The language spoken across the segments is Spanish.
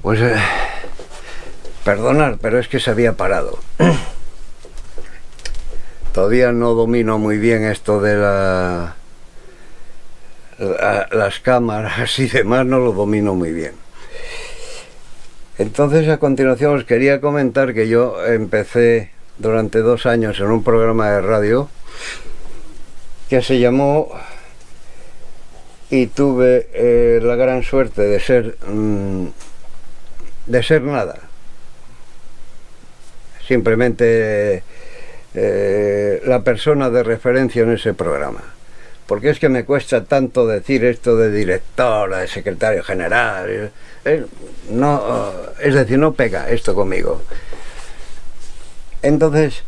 Pues perdonad, pero es que se había parado. Todavía no domino muy bien esto de las cámaras y demás, no lo domino muy bien. Entonces, a continuación os quería comentar que yo empecé durante 2 años en un programa de radio que se llamó, y tuve la gran suerte de ser nada. Simplemente la persona de referencia en ese programa. Porque es que me cuesta tanto decir esto de director, de secretario general. No, es decir, no pega esto conmigo. Entonces,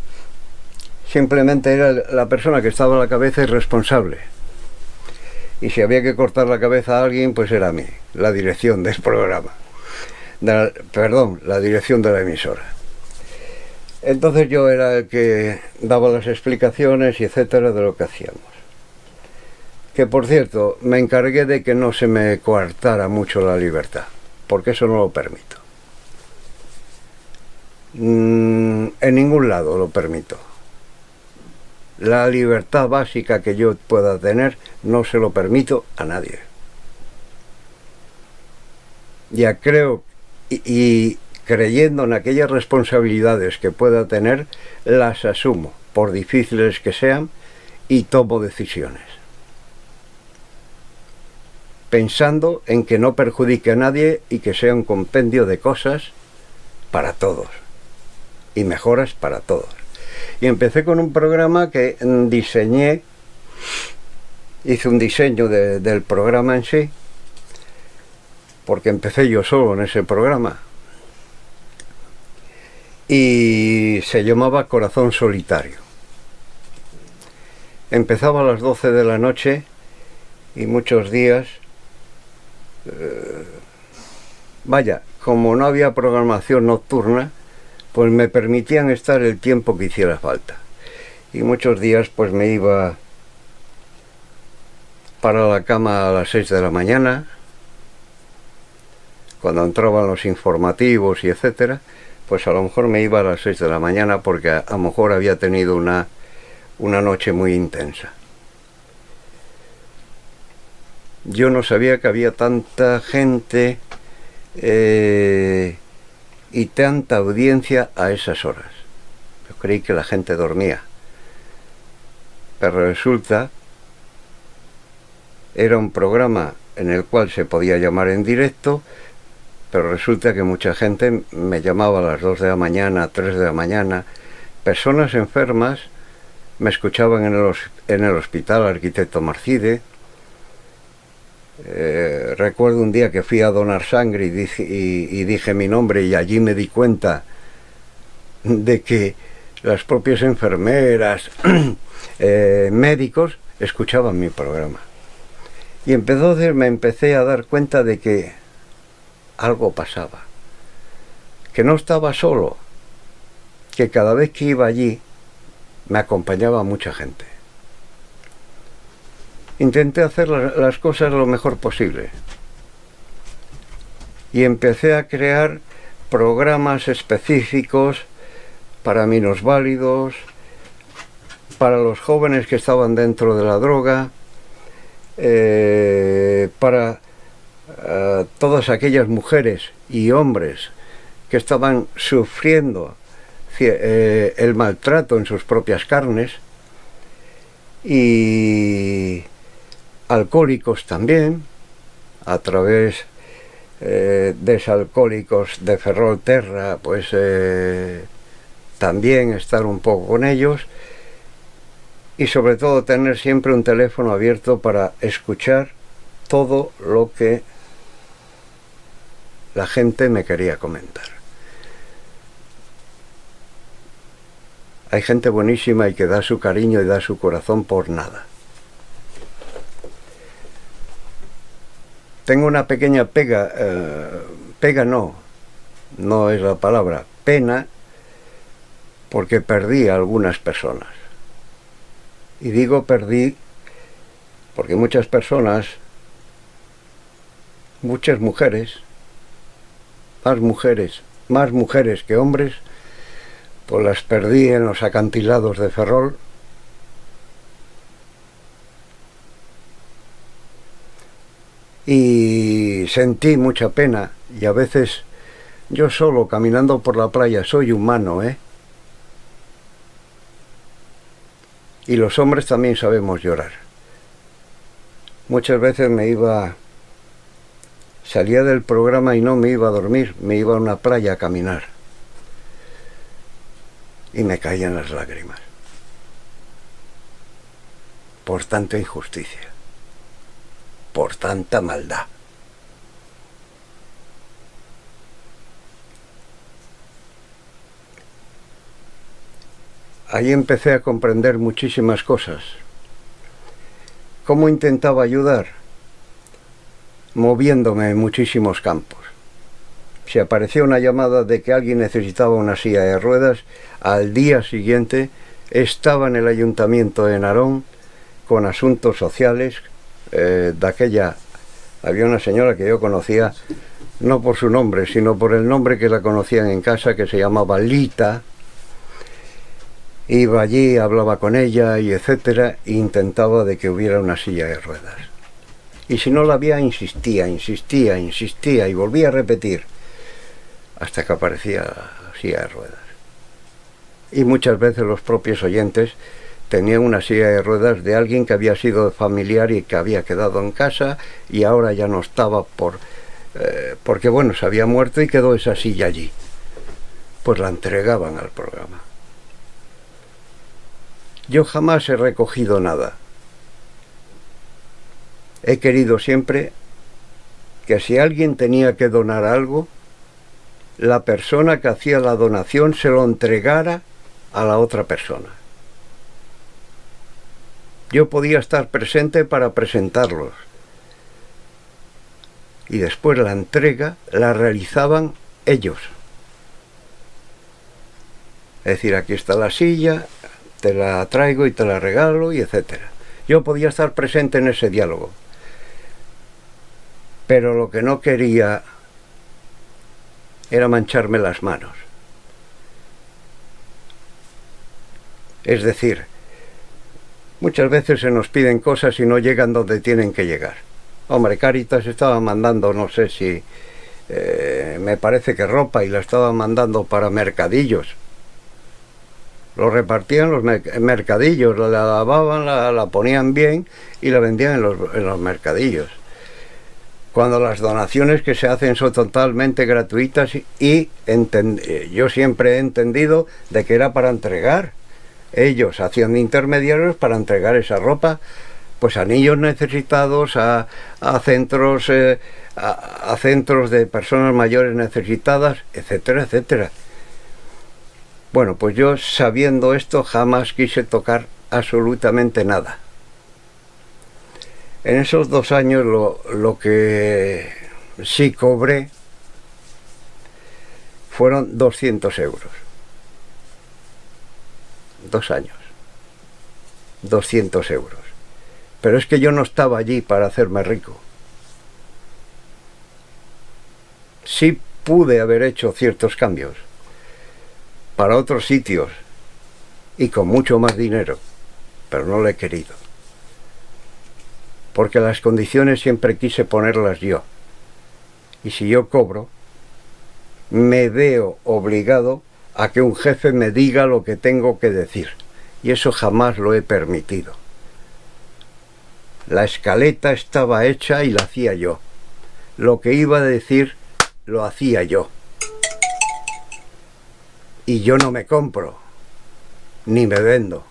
simplemente era la persona que estaba a la cabeza y responsable. Y si había que cortar la cabeza a alguien, pues era a mí, la dirección del programa. La dirección de la emisora. Entonces yo era el que daba las explicaciones y etcétera de lo que hacíamos. Que por cierto, me encargué de que no se me coartara mucho la libertad, porque eso no lo permito. En ningún lado lo permito. La libertad básica que yo pueda tener no se lo permito a nadie. Ya creo y creyendo en aquellas responsabilidades que pueda tener, las asumo, por difíciles que sean, y tomo decisiones. Pensando en que no perjudique a nadie y que sea un compendio de cosas para todos y mejoras para todos. Y empecé con un programa que diseñé, hice un diseño del programa en sí, porque empecé yo solo en ese programa, y se llamaba Corazón Solitario. Empezaba a las 12 de la noche y muchos días, como no había programación nocturna, pues me permitían estar el tiempo que hiciera falta. Y muchos días pues me iba para la cama a las 6 de la mañana, cuando entraban los informativos y etcétera, pues a lo mejor me iba a las 6 de la mañana porque a lo mejor había tenido una noche muy intensa. Yo no sabía que había tanta gente y tanta audiencia a esas horas. Yo creí que la gente dormía. Pero resulta, era un programa en el cual se podía llamar en directo, pero resulta que mucha gente me llamaba a las 2 de la mañana, 3 de la mañana. Personas enfermas me escuchaban en el hospital Arquitecto Marcide. Recuerdo un día que fui a donar sangre y dije mi nombre, y allí me di cuenta de que las propias enfermeras, médicos, escuchaban mi programa. Y entonces me empecé a dar cuenta de que algo pasaba, que no estaba solo, que cada vez que iba allí me acompañaba mucha gente. Intenté hacer las cosas lo mejor posible y empecé a crear programas específicos para minusválidos, para los jóvenes que estaban dentro de la droga, para todas aquellas mujeres y hombres que estaban sufriendo el maltrato en sus propias carnes, y alcohólicos también, a través de Desalcohólicos de Ferrolterra, pues también estar un poco con ellos, y sobre todo tener siempre un teléfono abierto para escuchar todo lo que la gente me quería comentar. Hay gente buenísima y que da su cariño y da su corazón por nada. Tengo una pequeña pega, no es la palabra, pena, porque perdí a algunas personas. Y digo perdí porque muchas personas, muchas mujeres, más mujeres que hombres, pues las perdí en los acantilados de Ferrol. Y sentí mucha pena, y a veces yo solo caminando por la playa soy humano, y los hombres también sabemos llorar. Muchas veces salía del programa y no me iba a dormir, me iba a una playa a caminar. Y me caían las lágrimas. Por tanta injusticia. Por tanta maldad. Ahí empecé a comprender muchísimas cosas. ¿Cómo intentaba ayudar? Moviéndome en muchísimos campos. Si aparecía una llamada de que alguien necesitaba una silla de ruedas, al día siguiente estaba en el ayuntamiento de Narón con asuntos sociales. Había una señora que yo conocía, no por su nombre, sino por el nombre que la conocían en casa, que se llamaba Lita. Iba allí, hablaba con ella y etcétera, e intentaba de que hubiera una silla de ruedas. Y si no la había, insistía y volvía a repetir hasta que aparecía la silla de ruedas. Y muchas veces los propios oyentes tenían una silla de ruedas de alguien que había sido familiar y que había quedado en casa y ahora ya no estaba porque bueno, se había muerto y quedó esa silla allí. Pues la entregaban al programa. Yo jamás he recogido nada. He querido siempre que si alguien tenía que donar algo, la persona que hacía la donación se lo entregara a la otra persona. Yo podía estar presente para presentarlos. Y después la entrega la realizaban ellos. Es decir, aquí está la silla, te la traigo y te la regalo y etcétera. Yo podía estar presente en ese diálogo. Pero lo que no quería era mancharme las manos. Es decir, muchas veces se nos piden cosas y no llegan donde tienen que llegar. Hombre, Cáritas estaba mandando, no sé si, me parece que ropa, y la estaba mandando para mercadillos. Lo repartían los mercadillos, la lavaban, la ponían bien y la vendían en los mercadillos. Cuando las donaciones que se hacen son totalmente gratuitas y yo siempre he entendido de que era para entregar. Ellos hacían de intermediarios para entregar esa ropa pues a niños necesitados, a centros de personas mayores necesitadas, etcétera, etcétera. Bueno, pues yo, sabiendo esto, jamás quise tocar absolutamente nada. En esos 2 años lo que sí cobré fueron 200 euros. 2 años. 200 euros. Pero es que yo no estaba allí para hacerme rico. Sí pude haber hecho ciertos cambios para otros sitios y con mucho más dinero, pero no lo he querido. Porque las condiciones siempre quise ponerlas yo. Y si yo cobro, me veo obligado a que un jefe me diga lo que tengo que decir. Y eso jamás lo he permitido. La escaleta estaba hecha y la hacía yo. Lo que iba a decir, lo hacía yo. Y yo no me compro, ni me vendo.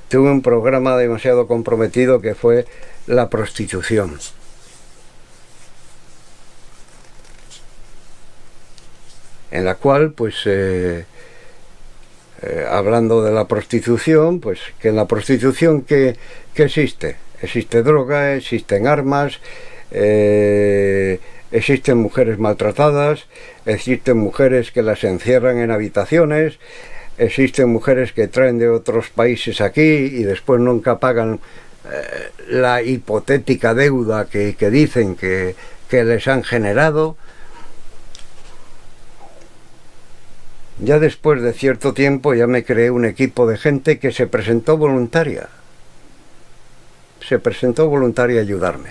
Tuve un programa demasiado comprometido que fue la prostitución. En la cual, pues, hablando de la prostitución, pues que en la prostitución ¿qué existe? Existe droga, existen armas, existen mujeres maltratadas, existen mujeres que las encierran en habitaciones, existen mujeres que traen de otros países aquí y después nunca pagan la hipotética deuda que dicen que que les han generado. Ya después de cierto tiempo ya me creé un equipo de gente que se presentó voluntaria. Se presentó voluntaria a ayudarme.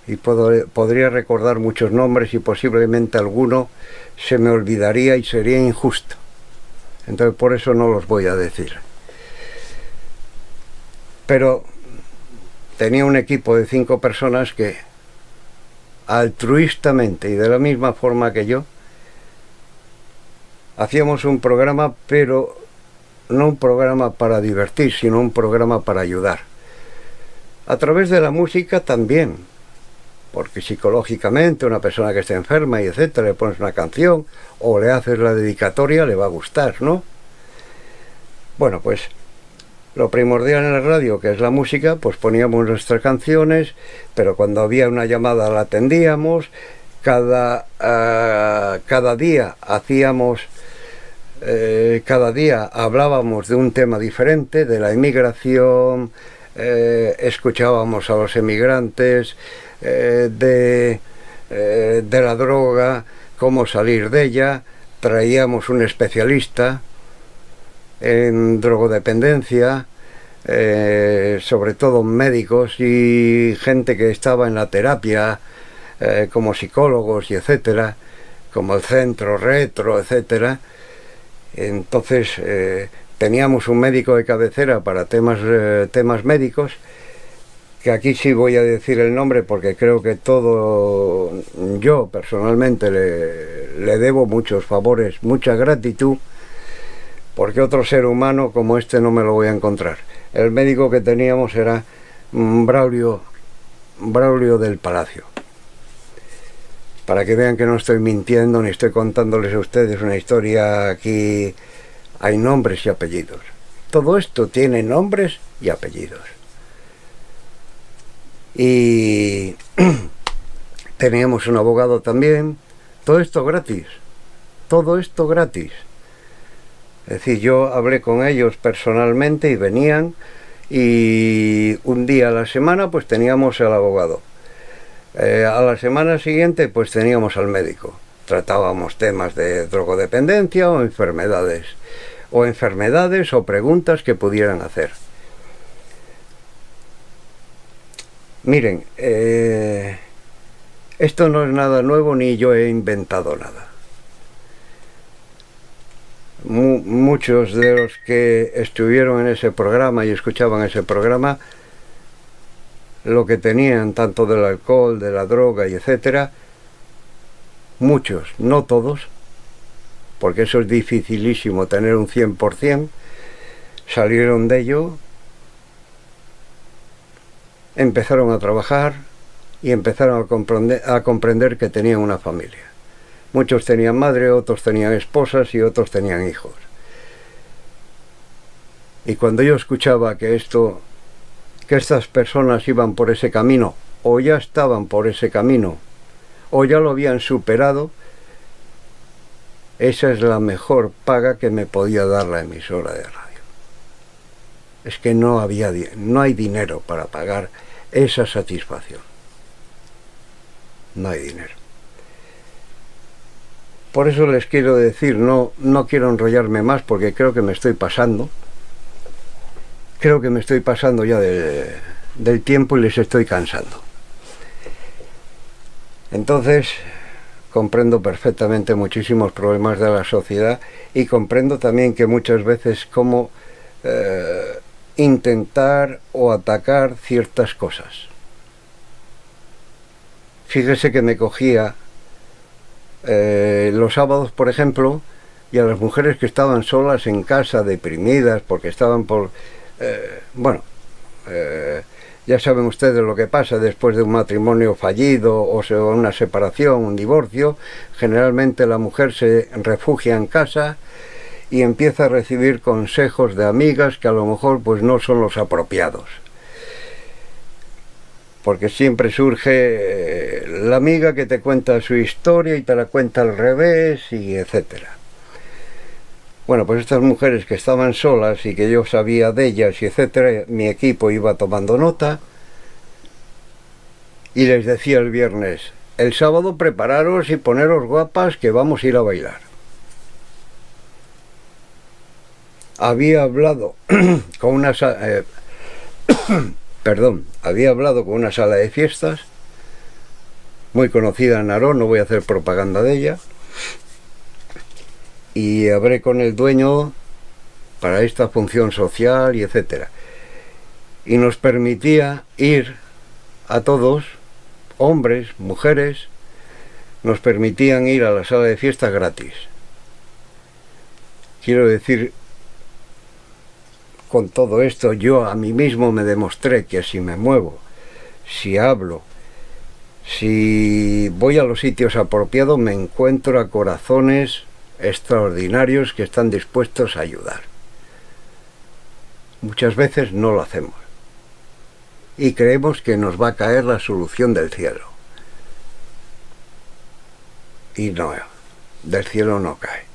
Y podría recordar muchos nombres y posiblemente alguno se me olvidaría y sería injusto. Entonces por eso no los voy a decir. Pero tenía un equipo de 5 personas que altruistamente y de la misma forma que yo hacíamos un programa, pero no un programa para divertir, sino un programa para ayudar. A través de la música también, porque psicológicamente una persona que esté enferma y etcétera, le pones una canción o le haces la dedicatoria, le va a gustar, ¿no? Bueno, pues lo primordial en la radio, que es la música, pues poníamos nuestras canciones, pero cuando había una llamada la atendíamos. Cada día hacíamos, cada día hablábamos de un tema diferente, de la inmigración, escuchábamos a los emigrantes, de la droga, cómo salir de ella. Traíamos un especialista en drogodependencia, sobre todo médicos y gente que estaba en la terapia, como psicólogos y etcétera, como el centro retro, etcétera. Entonces teníamos un médico de cabecera para temas médicos, que aquí sí voy a decir el nombre porque creo que yo personalmente le debo muchos favores, mucha gratitud, porque otro ser humano como este no me lo voy a encontrar. El médico que teníamos era Braulio del Palacio. Para que vean que no estoy mintiendo ni estoy contándoles a ustedes una historia, aquí hay nombres y apellidos. Todo esto tiene nombres y apellidos. Y teníamos un abogado también. Todo esto gratis. Todo esto gratis. Es decir, yo hablé con ellos personalmente y venían, y un día a la semana pues teníamos al abogado. A la semana siguiente pues teníamos al médico. Tratábamos temas de drogodependencia o enfermedades o preguntas que pudieran hacer. Miren, esto no es nada nuevo ni yo he inventado nada. Muchos de los que estuvieron en ese programa y escuchaban ese programa, lo que tenían tanto del alcohol, de la droga y etcétera, muchos, no todos, porque eso es dificilísimo tener un 100%, salieron de ello, empezaron a trabajar y empezaron a comprender que tenían una familia. Muchos tenían madre, otros tenían esposas y otros tenían hijos. Y cuando yo escuchaba que estas personas iban por ese camino, o ya estaban por ese camino, o ya lo habían superado, esa es la mejor paga que me podía dar la emisora de radio. Es que no hay dinero para pagar esa satisfacción. No hay dinero. Por eso les quiero decir, no quiero enrollarme más porque creo que me estoy pasando. Creo que me estoy pasando ya del tiempo y les estoy cansando. Entonces, comprendo perfectamente muchísimos problemas de la sociedad y comprendo también que muchas veces cómo intentar o atacar ciertas cosas. Fíjese que me cogía los sábados, por ejemplo, y a las mujeres que estaban solas en casa, deprimidas, porque estaban ya saben ustedes lo que pasa después de un matrimonio fallido o una separación, un divorcio. Generalmente la mujer se refugia en casa y empieza a recibir consejos de amigas que a lo mejor pues no son los apropiados. Porque siempre surge la amiga que te cuenta su historia y te la cuenta al revés y etcétera. Bueno, pues estas mujeres que estaban solas y que yo sabía de ellas y etcétera, mi equipo iba tomando nota y les decía el viernes: el sábado prepararos y poneros guapas que vamos a ir a bailar. Había hablado con una había hablado con una sala de fiestas muy conocida en Narón, no voy a hacer propaganda de ella, y hablé con el dueño para esta función social y etcétera, y nos permitía ir a todos, hombres, mujeres, nos permitían ir a la sala de fiestas gratis. Quiero decir, con todo esto yo a mí mismo me demostré que si me muevo, si hablo, si voy a los sitios apropiados, me encuentro a corazones extraordinarios que están dispuestos a ayudar. Muchas veces no lo hacemos y creemos que nos va a caer la solución del cielo. Y no, del cielo no cae.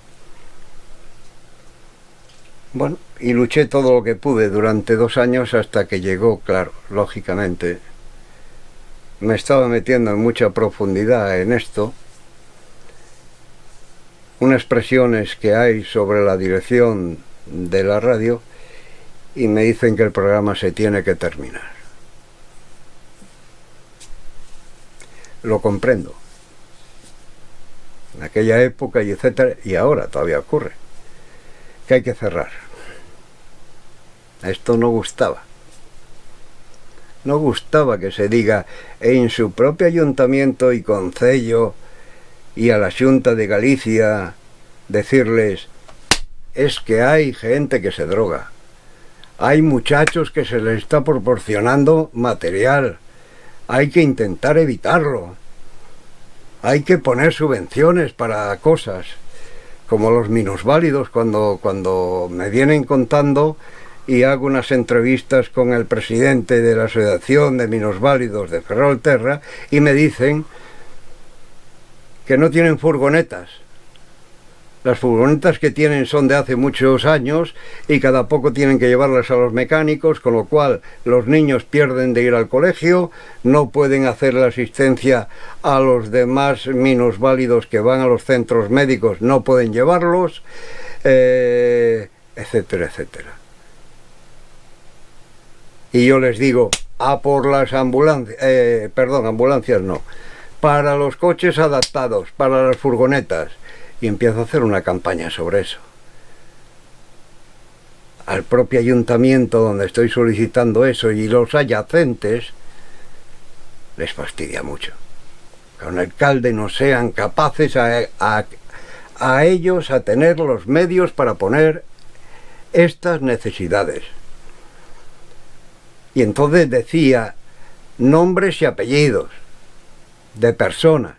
Bueno, y luché todo lo que pude durante 2 años hasta que llegó, claro, lógicamente, me estaba metiendo en mucha profundidad en esto, unas presiones que hay sobre la dirección de la radio, y me dicen que el programa se tiene que terminar. Lo comprendo. En aquella época y etcétera, y ahora todavía ocurre, que hay que cerrar. Esto no gustaba. No gustaba que se diga en su propio ayuntamiento y concello y a la Xunta de Galicia, decirles: es que hay gente que se droga, hay muchachos que se les está proporcionando material, hay que intentar evitarlo, hay que poner subvenciones para cosas como los minusválidos. Cuando me vienen contando y hago unas entrevistas con el presidente de la Asociación de Minusválidos de Ferrolterra, y me dicen que no tienen furgonetas. Las furgonetas que tienen son de hace muchos años y cada poco tienen que llevarlas a los mecánicos, con lo cual los niños pierden de ir al colegio, no pueden hacer la asistencia a los demás minusválidos que van a los centros médicos, no pueden llevarlos, etcétera, etcétera. Y yo les digo: a por las ambulancias, ambulancias no, para los coches adaptados, para las furgonetas. Y empiezo a hacer una campaña sobre eso. Al propio ayuntamiento donde estoy solicitando eso y los adyacentes les fastidia mucho que un alcalde no sean capaces a ellos a tener los medios para poner estas necesidades. Y entonces decía nombres y apellidos de personas.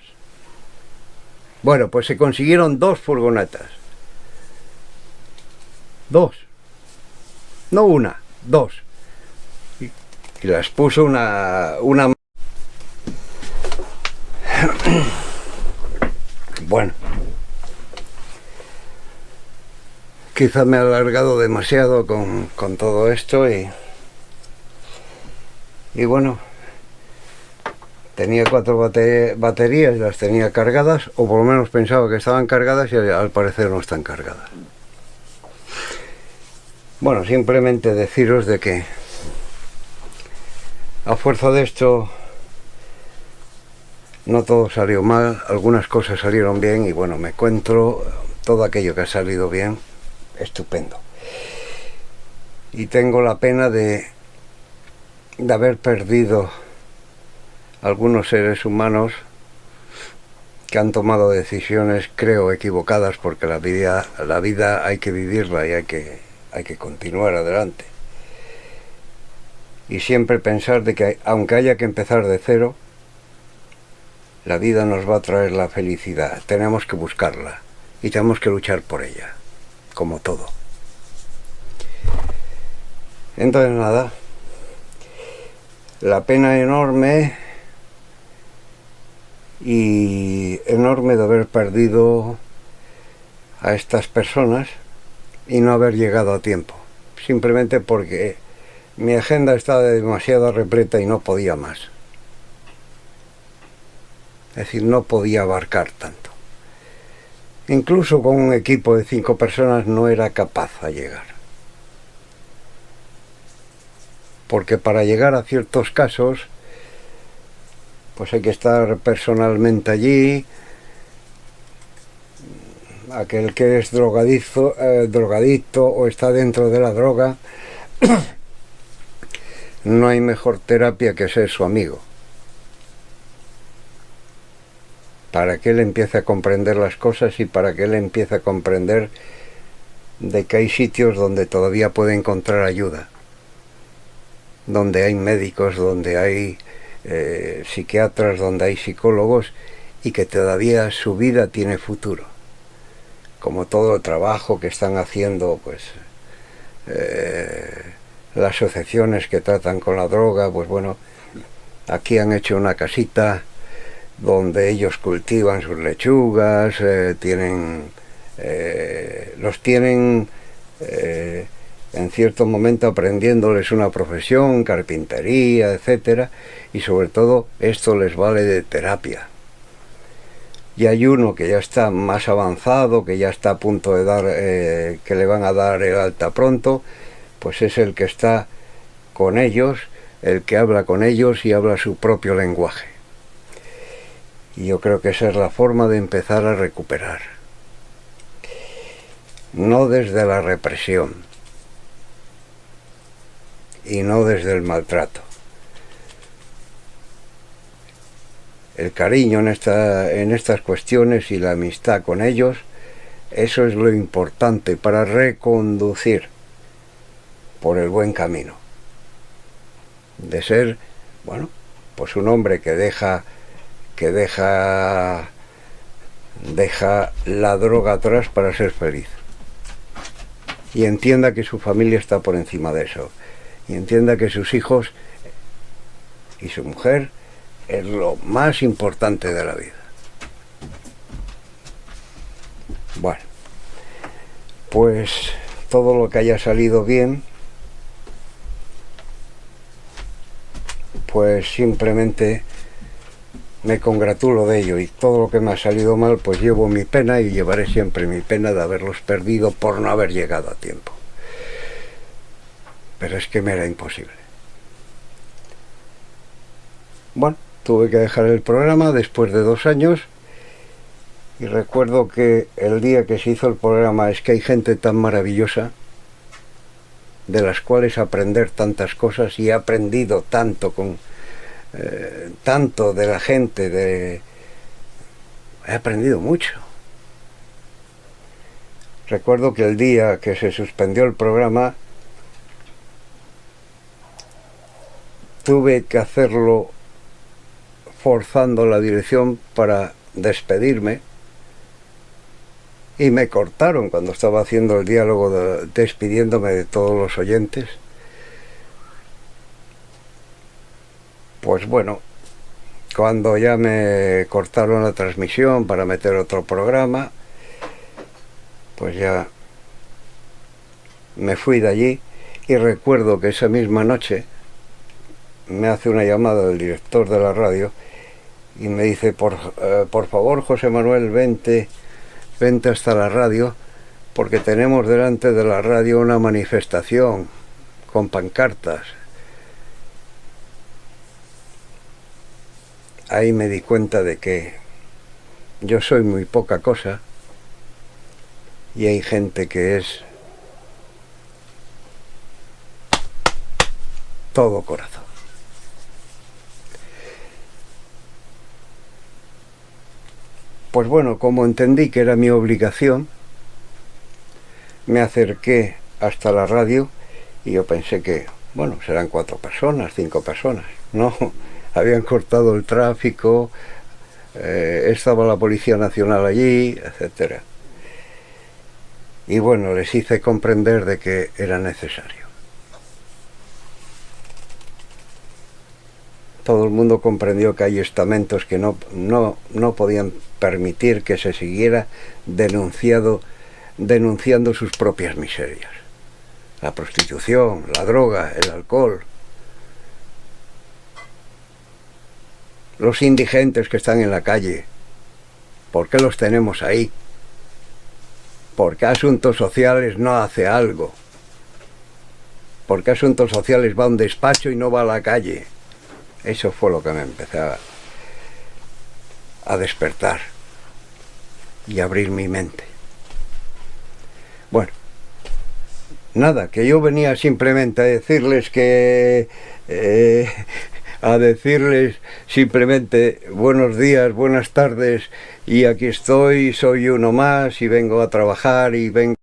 Bueno, pues se consiguieron 2 furgonetas. 2. No una, 2. Y las puso una... Bueno. Quizá me he alargado demasiado con todo esto y bueno, tenía 4 baterías, las tenía cargadas, o por lo menos pensaba que estaban cargadas, y al parecer no están cargadas. Bueno, simplemente deciros de que a fuerza de esto no todo salió mal, algunas cosas salieron bien, y bueno, me encuentro todo aquello que ha salido bien, estupendo. Y tengo la pena de haber perdido algunos seres humanos que han tomado decisiones, creo, equivocadas, porque la vida hay que vivirla y hay que continuar adelante. Y siempre pensar de que aunque haya que empezar de cero, la vida nos va a traer la felicidad. Tenemos que buscarla y tenemos que luchar por ella, como todo. Entonces nada, la pena enorme de haber perdido a estas personas y no haber llegado a tiempo, simplemente porque mi agenda estaba demasiado repleta y no podía más. Es decir, no podía abarcar tanto. Incluso con un equipo de 5 personas no era capaz de llegar. Porque para llegar a ciertos casos, pues hay que estar personalmente allí. Aquel que es drogadicto o está dentro de la droga, no hay mejor terapia que ser su amigo. Para que él empiece a comprender las cosas y para que él empiece a comprender de que hay sitios donde todavía puede encontrar ayuda. Donde hay médicos, donde hay psiquiatras, donde hay psicólogos y que todavía su vida tiene futuro. Como todo el trabajo que están haciendo pues las asociaciones que tratan con la droga, pues bueno, aquí han hecho una casita donde ellos cultivan sus lechugas, los tienen en cierto momento aprendiéndoles una profesión, carpintería, etcétera, y sobre todo esto les vale de terapia. Y hay uno que ya está más avanzado, que ya está a punto de dar, que le van a dar el alta pronto, pues es el que está con ellos, el que habla con ellos y habla su propio lenguaje. Y yo creo que esa es la forma de empezar a recuperar. No desde la represión y no desde el maltrato. El cariño en estas cuestiones y la amistad con ellos, eso es lo importante para reconducir por el buen camino. De ser, bueno, pues un hombre que deja la droga atrás para ser feliz. Y entienda que su familia está por encima de eso. Y entienda que sus hijos y su mujer es lo más importante de la vida. Bueno, pues todo lo que haya salido bien, pues simplemente me congratulo de ello, y todo lo que me ha salido mal, pues llevo mi pena y llevaré siempre mi pena de haberlos perdido por no haber llegado a tiempo. Pero es que me era imposible. Bueno, tuve que dejar el programa después de 2 años, y recuerdo que el día que se hizo el programa, es que hay gente tan maravillosa de las cuales aprender tantas cosas, y he aprendido tanto tanto de la gente, he aprendido mucho. Recuerdo que el día que se suspendió el programa, tuve que hacerlo forzando la dirección para despedirme, y me cortaron cuando estaba haciendo el diálogo despidiéndome de todos los oyentes. Pues bueno, cuando ya me cortaron la transmisión para meter otro programa, pues ya me fui de allí, y recuerdo que esa misma noche me hace una llamada el director de la radio y me dice, por favor, José Manuel, vente hasta la radio, porque tenemos delante de la radio una manifestación con pancartas. Ahí me di cuenta de que yo soy muy poca cosa y hay gente que es todo corazón. Pues bueno, como entendí que era mi obligación, me acerqué hasta la radio, y yo pensé que, bueno, serán 4 personas, 5 personas. No, habían cortado el tráfico, estaba la Policía Nacional allí, etcétera. Y bueno, les hice comprender de que era necesario. Todo el mundo comprendió que hay estamentos que no podían permitir que se siguiera denunciando sus propias miserias. La prostitución, la droga, el alcohol. los indigentes que están en la calle, ¿por qué los tenemos ahí? ¿Por qué Asuntos Sociales no hace algo? ¿Por qué Asuntos Sociales va a un despacho y no va a la calle? Eso fue lo que me empecé a despertar y abrir mi mente. Bueno, nada, que yo venía simplemente a decirles que... a decirles simplemente buenos días, buenas tardes, y aquí estoy, soy uno más y vengo a trabajar y vengo...